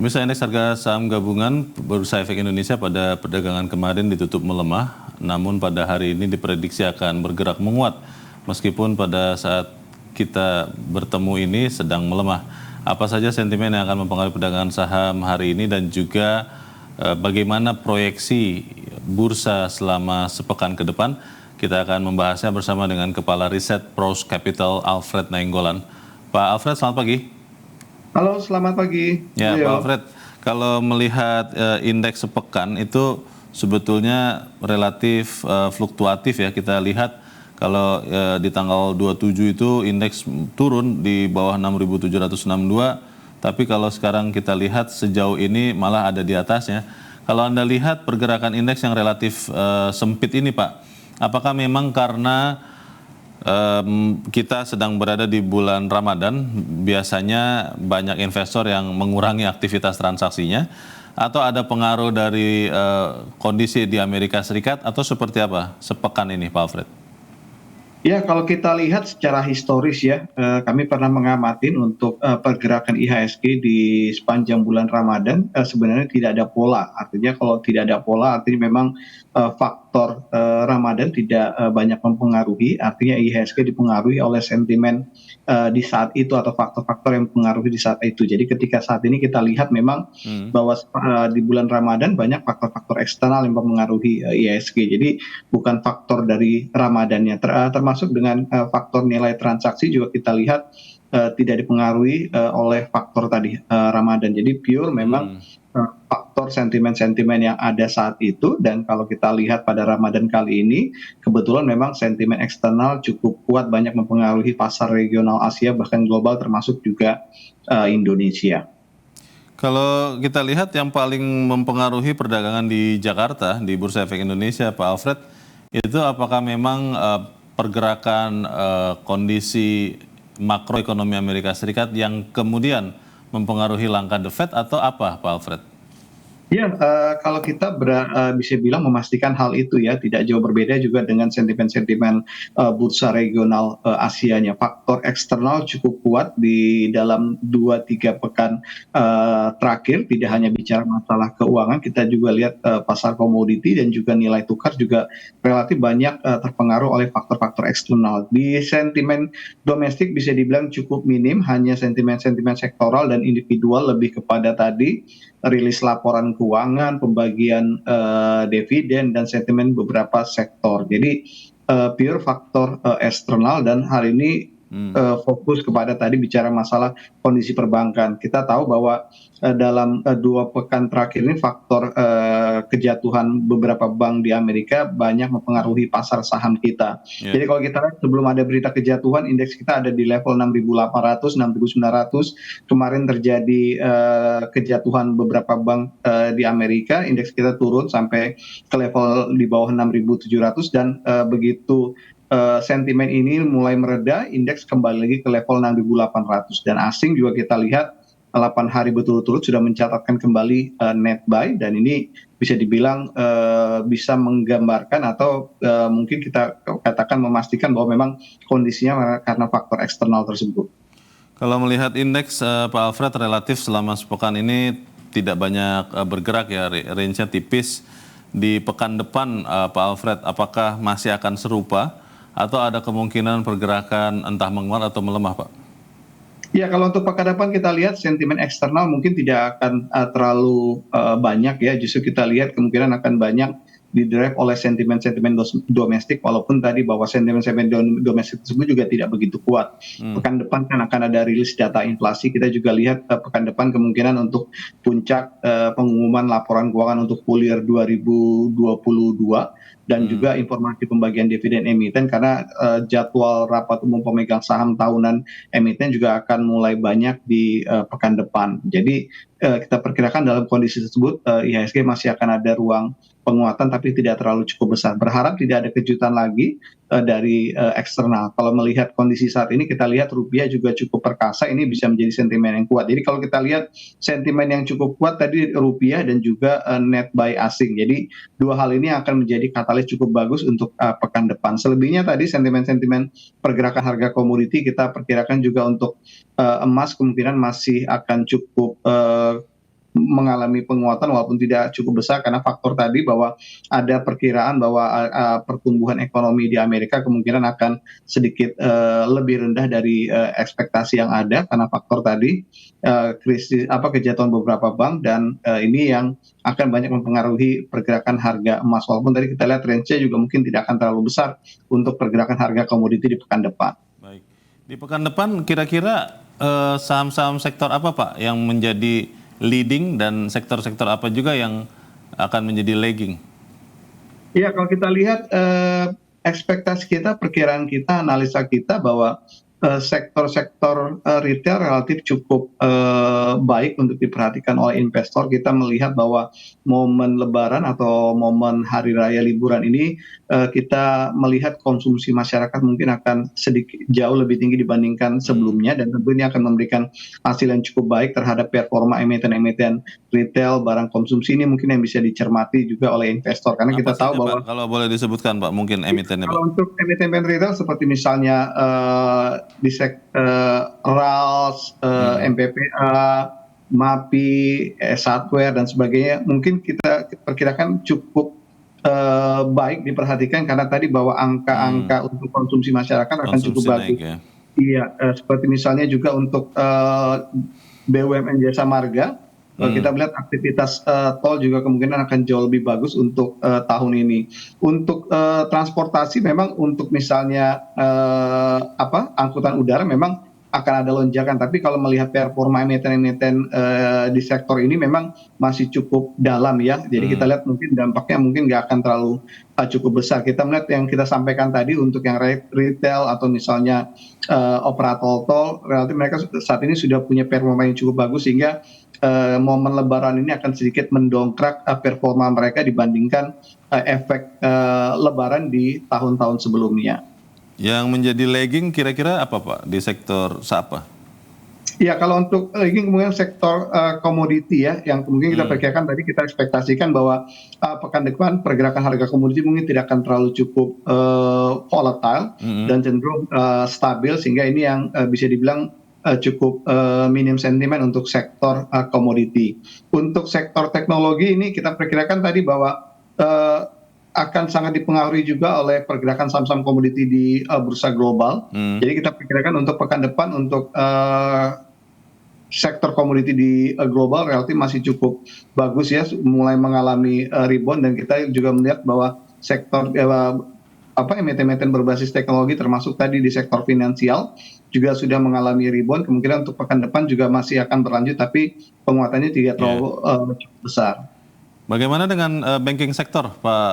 Pemirsa, indeks harga saham gabungan Bursa Efek Indonesia pada perdagangan kemarin ditutup melemah, namun pada hari ini diprediksi akan bergerak menguat meskipun pada saat kita bertemu ini sedang melemah. Apa saja sentimen yang akan mempengaruhi perdagangan saham hari ini dan juga bagaimana proyeksi bursa selama sepekan ke depan? Kita akan membahasnya bersama dengan Kepala Riset Pros Capital Alfred Nainggolan. Pak Alfred, selamat pagi. Halo, selamat pagi. Ya, Pak Alfred, kalau melihat indeks sepekan itu sebetulnya relatif fluktuatif ya. Kita lihat kalau di tanggal 27 itu indeks turun di bawah 6.762, tapi kalau sekarang kita lihat sejauh ini malah ada di atasnya. Kalau Anda lihat pergerakan indeks yang relatif sempit ini, Pak, apakah memang karena kita sedang berada di bulan Ramadan, biasanya banyak investor yang mengurangi aktivitas transaksinya, atau ada pengaruh dari kondisi di Amerika Serikat, atau seperti apa sepekan ini, Pak Alfred? Ya, kalau kita lihat secara historis ya, kami pernah mengamati untuk pergerakan IHSG di sepanjang bulan Ramadan sebenarnya tidak ada pola. Artinya kalau tidak ada pola, artinya memang faktor Ramadan tidak banyak mempengaruhi. Artinya IHSG dipengaruhi oleh sentimen di saat itu atau faktor-faktor yang mempengaruhi di saat itu. Jadi ketika saat ini kita lihat memang bahwa di bulan Ramadan banyak faktor-faktor eksternal yang mempengaruhi IHSG. Jadi bukan faktor dari Ramadannya, termasuk dengan faktor nilai transaksi juga kita lihat tidak dipengaruhi oleh faktor tadi Ramadan. Jadi pure memang faktor sentimen-sentimen yang ada saat itu, dan kalau kita lihat pada Ramadan kali ini kebetulan memang sentimen eksternal cukup kuat, banyak mempengaruhi pasar regional Asia bahkan global termasuk juga Indonesia. Kalau kita lihat yang paling mempengaruhi perdagangan di Jakarta, di Bursa Efek Indonesia, Pak Alfred, itu apakah memang pergerakan kondisi makroekonomi Amerika Serikat yang kemudian mempengaruhi langkah The Fed, atau apa, Pak Alfred? Ya, kalau kita bisa bilang memastikan hal itu ya, tidak jauh berbeda juga dengan sentimen-sentimen bursa regional Asianya. Faktor eksternal cukup kuat di dalam 2-3 pekan terakhir, tidak hanya bicara masalah keuangan, kita juga lihat pasar komoditi dan juga nilai tukar juga relatif banyak terpengaruh oleh faktor-faktor eksternal. Di sentimen domestik bisa dibilang cukup minim, hanya sentimen-sentimen sektoral dan individual lebih kepada tadi rilis laporan keuangan, pembagian dividen, dan sentimen beberapa sektor. Jadi pure faktor eksternal, dan hari ini fokus kepada tadi bicara masalah kondisi perbankan. Kita tahu bahwa dalam 2 pekan terakhir ini faktor kejatuhan beberapa bank di Amerika banyak mempengaruhi pasar saham kita. Jadi kalau kita lihat sebelum ada berita kejatuhan, indeks kita ada di level 6.800, 6.900. Kemarin terjadi kejatuhan beberapa bank di Amerika, indeks kita turun sampai ke level di bawah 6.700, dan begitu sentimen ini mulai mereda, indeks kembali lagi ke level 6.800, dan asing juga kita lihat 8 hari berturut-turut sudah mencatatkan kembali net buy, dan ini bisa dibilang bisa menggambarkan atau mungkin kita katakan memastikan bahwa memang kondisinya karena faktor eksternal tersebut. Kalau melihat indeks, Pak Alfred, relatif selama sepekan ini tidak banyak bergerak ya, range-nya tipis. Di pekan depan, Pak Alfred, apakah masih akan serupa atau ada kemungkinan pergerakan entah menguat atau melemah, Pak? Ya, kalau untuk pekan depan kita lihat sentimen eksternal mungkin tidak akan terlalu banyak ya. Justru kita lihat kemungkinan akan banyak didrive oleh sentimen-sentimen domestik, walaupun tadi bahwa sentimen-sentimen domestik tersebut juga tidak begitu kuat. Pekan depan kan akan ada rilis data inflasi. Kita juga lihat pekan depan kemungkinan untuk puncak pengumuman laporan keuangan untuk full year 2022, dan juga informasi pembagian dividen emiten, karena jadwal rapat umum pemegang saham tahunan emiten juga akan mulai banyak di pekan depan. Jadi kita perkirakan dalam kondisi tersebut IHSG masih akan ada ruang penguatan tapi tidak terlalu cukup besar. Berharap tidak ada kejutan lagi dari eksternal. Kalau melihat kondisi saat ini, kita lihat rupiah juga cukup perkasa, ini bisa menjadi sentimen yang kuat. Jadi kalau kita lihat sentimen yang cukup kuat tadi rupiah dan juga net buy asing. Jadi dua hal ini akan menjadi katalis cukup bagus untuk pekan depan. Selebihnya tadi sentimen-sentimen pergerakan harga komoditi kita perkirakan juga untuk emas kemungkinan masih akan cukup mengalami penguatan walaupun tidak cukup besar karena faktor tadi bahwa ada perkiraan bahwa pertumbuhan ekonomi di Amerika kemungkinan akan sedikit lebih rendah dari ekspektasi yang ada karena faktor tadi krisis kejatuhan beberapa bank dan ini yang akan banyak mempengaruhi pergerakan harga emas walaupun tadi kita lihat range-nya juga mungkin tidak akan terlalu besar untuk pergerakan harga komoditi di pekan depan. Baik. Di pekan depan kira-kira saham-saham sektor apa Pak yang menjadi leading dan sektor-sektor apa juga yang akan menjadi lagging? Iya, kalau kita lihat ekspektasi kita, perkiraan kita, analisa kita bahwa sektor-sektor retail relatif cukup baik untuk diperhatikan oleh investor. Kita melihat bahwa momen Lebaran atau momen hari raya liburan ini kita melihat konsumsi masyarakat mungkin akan sedikit jauh lebih tinggi dibandingkan sebelumnya dan tentunya akan memberikan hasil yang cukup baik terhadap performa emiten-emiten retail barang konsumsi ini mungkin yang bisa dicermati juga oleh investor karena kita tahu bahwa Pak, kalau boleh disebutkan Pak mungkin emitennya Pak. kalau untuk emiten retail seperti misalnya di RALS, MPPA, MAPI, Hardware dan sebagainya mungkin kita perkirakan cukup baik diperhatikan karena tadi bahwa angka-angka untuk konsumsi masyarakat akan cukup bagus. Ya. Iya, seperti misalnya juga untuk BUMN Jasa Marga. Kita melihat aktivitas tol juga kemungkinan akan jauh lebih bagus untuk tahun ini. Untuk transportasi memang untuk misalnya angkutan udara memang akan ada lonjakan. Tapi kalau melihat performa emiten-emiten di sektor ini memang masih cukup dalam ya. Jadi kita lihat mungkin dampaknya mungkin nggak akan terlalu cukup besar. Kita melihat yang kita sampaikan tadi untuk yang retail atau misalnya operator tol, relatif mereka saat ini sudah punya performa yang cukup bagus sehingga momen Lebaran ini akan sedikit mendongkrak performa mereka dibandingkan efek Lebaran di tahun-tahun sebelumnya. Yang menjadi lagging kira-kira apa Pak di sektor apa? Ya kalau untuk lagging kemudian sektor komoditi ya yang mungkin kita perkirakan tadi kita ekspektasikan bahwa pekan depan pergerakan harga komoditi mungkin tidak akan terlalu cukup volatile dan cenderung stabil sehingga ini yang bisa dibilang cukup minim sentimen untuk sektor komoditi. Untuk sektor teknologi ini kita perkirakan tadi bahwa akan sangat dipengaruhi juga oleh pergerakan saham-saham komoditi di bursa global. Jadi kita perkirakan untuk pekan depan untuk sektor komoditi di global relatif masih cukup bagus ya, mulai mengalami rebound dan kita juga melihat bahwa sektor emiten-emiten berbasis teknologi termasuk tadi di sektor finansial juga sudah mengalami rebound. Kemungkinan untuk pekan depan juga masih akan berlanjut tapi penguatannya tidak terlalu cukup besar. Bagaimana dengan banking sektor, Pak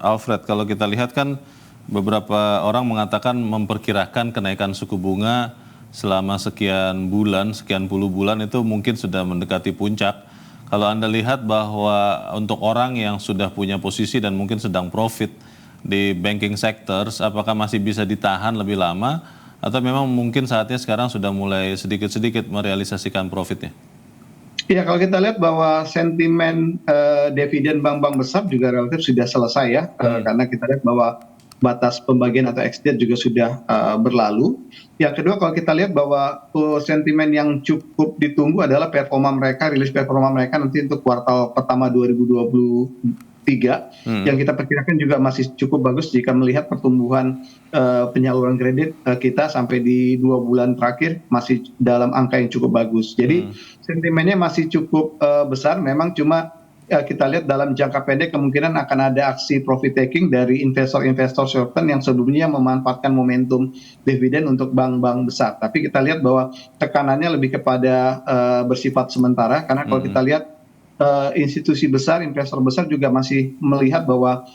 Alfred? Kalau kita lihat kan beberapa orang mengatakan memperkirakan kenaikan suku bunga selama sekian puluh bulan itu mungkin sudah mendekati puncak. Kalau Anda lihat bahwa untuk orang yang sudah punya posisi dan mungkin sedang profit di banking sectors, apakah masih bisa ditahan lebih lama atau memang mungkin saatnya sekarang sudah mulai sedikit-sedikit merealisasikan profitnya? Ya kalau kita lihat bahwa sentimen dividen bank-bank besar juga relatif sudah selesai ya karena kita lihat bahwa batas pembagian atau exit juga sudah berlalu. Yang kedua kalau kita lihat bahwa sentimen yang cukup ditunggu adalah rilis performa mereka nanti untuk kuartal pertama 2023 yang kita perkirakan juga masih cukup bagus jika melihat pertumbuhan penyaluran kredit kita sampai di 2 bulan terakhir masih dalam angka yang cukup bagus. Jadi sentimennya masih cukup besar, memang cuma kita lihat dalam jangka pendek kemungkinan akan ada aksi profit taking dari investor-investor short term yang sebelumnya memanfaatkan momentum dividen untuk bank-bank besar. Tapi kita lihat bahwa tekanannya lebih kepada bersifat sementara karena kalau kita lihat institusi besar, investor besar juga masih melihat bahwa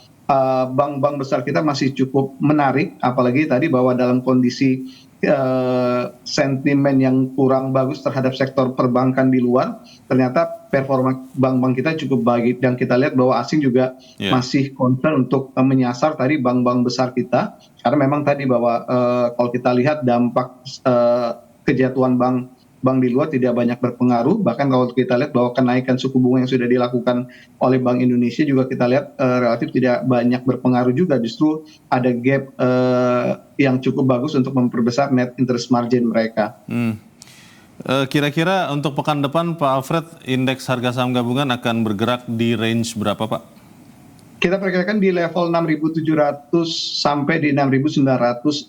bank-bank besar kita masih cukup menarik, apalagi tadi bahwa dalam kondisi sentimen yang kurang bagus terhadap sektor perbankan di luar, ternyata performa bank-bank kita cukup baik dan kita lihat bahwa asing juga masih concern untuk menyasar tadi bank-bank besar kita, karena memang tadi bahwa kalau kita lihat dampak kejatuhan bank di luar tidak banyak berpengaruh, bahkan kalau kita lihat bahwa kenaikan suku bunga yang sudah dilakukan oleh Bank Indonesia juga kita lihat relatif tidak banyak berpengaruh juga, justru ada gap yang cukup bagus untuk memperbesar net interest margin mereka. Kira-kira untuk pekan depan Pak Alfred, indeks harga saham gabungan akan bergerak di range berapa Pak? Kita perkirakan di level 6.700 sampai di 6.980.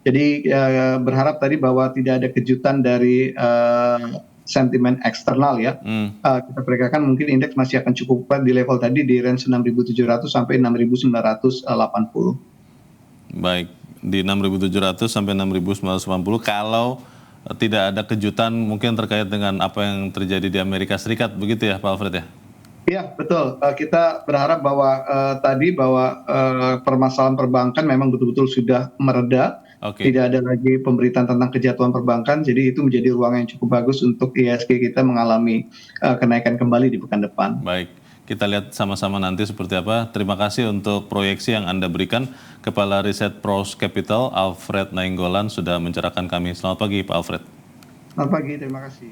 Jadi berharap tadi bahwa tidak ada kejutan dari sentimen eksternal ya. Kita perkirakan mungkin indeks masih akan cukup kuat di level tadi di range 6.700 sampai 6.980. Baik, di 6.700 sampai 6.980 kalau tidak ada kejutan mungkin terkait dengan apa yang terjadi di Amerika Serikat, begitu ya Pak Alfred ya? Iya betul, kita berharap bahwa tadi bahwa permasalahan perbankan memang betul-betul sudah mereda. Oke. Tidak ada lagi pemberitaan tentang kejatuhan perbankan, jadi itu menjadi ruang yang cukup bagus untuk IHSG kita mengalami kenaikan kembali di pekan depan. Baik, kita lihat sama-sama nanti seperti apa. Terima kasih untuk proyeksi yang Anda berikan. Kepala Riset Pros Capital, Alfred Nainggolan, sudah mencerahkan kami. Selamat pagi Pak Alfred. Selamat pagi, terima kasih.